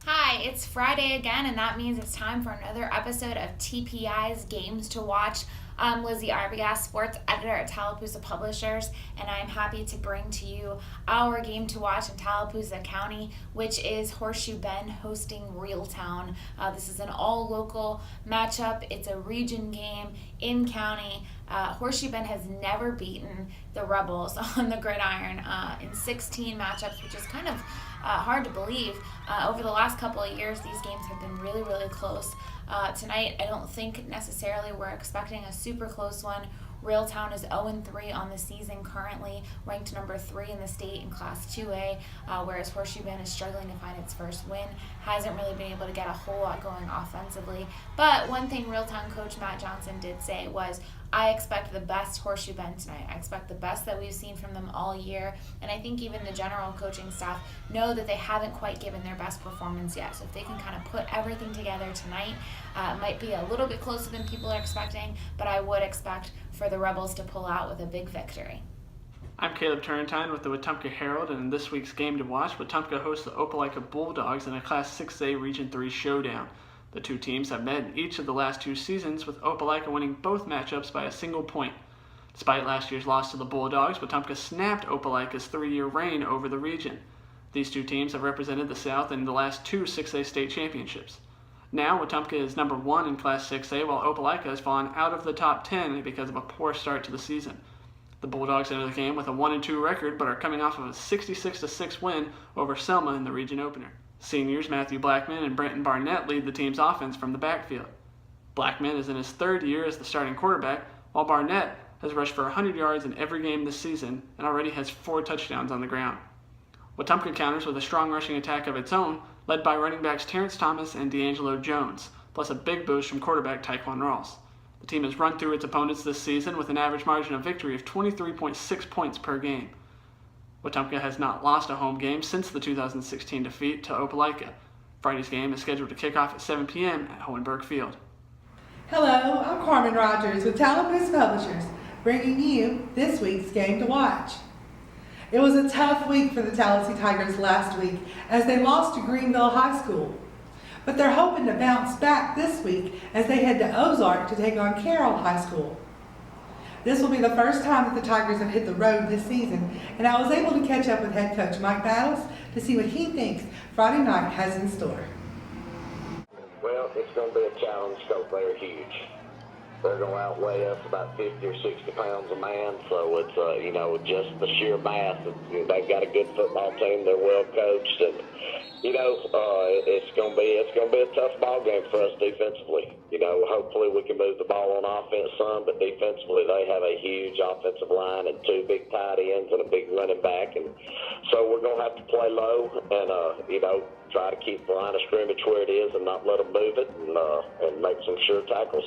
Hi, it's Friday again, and that means it's time for another episode of TPI's Games to Watch. I'm Lizzie Arbogast, sports editor at Tallapoosa Publishers, and I'm happy to bring to you our game to watch in Tallapoosa County, which is Horseshoe Bend hosting Reeltown. This is an all-local matchup. It's a region game in county. Horseshoe Bend has never beaten the Rebels on the gridiron in 16 matchups, which is kind of hard to believe. Over the last couple of years, these games have been really, really close. Tonight, I don't think necessarily we're expecting a super close one. Reeltown is 0-3 on the season currently, ranked number 3 in the state in Class 2A, whereas Horseshoe Bend is struggling to find its first win. Hasn't really been able to get a whole lot going offensively. But one thing Reeltown coach Matt Johnson did say was, I expect the best Horseshoe Bend tonight. I expect the best that we've seen from them all year. And I think even the general coaching staff know that they haven't quite given their best performance yet. So if they can kind of put everything together tonight, it might be a little bit closer than people are expecting, but I would expect for the Rebels to pull out with a big victory. I'm Caleb Turrentine with the Wetumpka Herald, and in this week's game to watch, Wetumpka hosts the Opelika Bulldogs in a Class 6A Region 3 showdown. The two teams have met in each of the last 2 seasons, with Opelika winning both matchups by a single point. Despite last year's loss to the Bulldogs, Wetumpka snapped Opelika's 3-year reign over the region. These two teams have represented the South in the last 2 6A state championships. Now, Wetumpka is number 1 in Class 6A, while Opelika has fallen out of the top 10 because of a poor start to the season. The Bulldogs enter the game with a 1-2 record, but are coming off of a 66-6 win over Selma in the region opener. Seniors Matthew Blackman and Brenton Barnett lead the team's offense from the backfield. Blackman is in his 3rd year as the starting quarterback, while Barnett has rushed for 100 yards in every game this season and already has 4 touchdowns on the ground. Wetumpka counters with a strong rushing attack of its own, led by running backs Terrence Thomas and D'Angelo Jones, plus a big boost from quarterback Tyquan Ross. The team has run through its opponents this season with an average margin of victory of 23.6 points per game. Wetumpka has not lost a home game since the 2016 defeat to Opelika. Friday's game is scheduled to kick off at 7 p.m. at Hohenberg Field. Hello, I'm Carmen Rogers with Tallapoosa Publishers, bringing you this week's game to watch. It was a tough week for the Tallahassee Tigers last week as they lost to Greenville High School. But they're hoping to bounce back this week as they head to Ozark to take on Carroll High School. This will be the first time that the Tigers have hit the road this season, and I was able to catch up with head coach Mike Battles to see what he thinks Friday night has in store. Well, it's going to be a challenge because they're huge. They're going to outweigh us about 50 or 60 pounds a man, so it's, just the sheer mass. They've got a good football team. They're well coached, and, it's going to be a tough ball game for us defensively. Hopefully we can move the ball on offense some, but defensively they have a huge offensive line and 2 big tight ends and a big running back, and so we're going to have to play low and, try to keep the line of scrimmage where it is and not let them move it and make some sure tackles.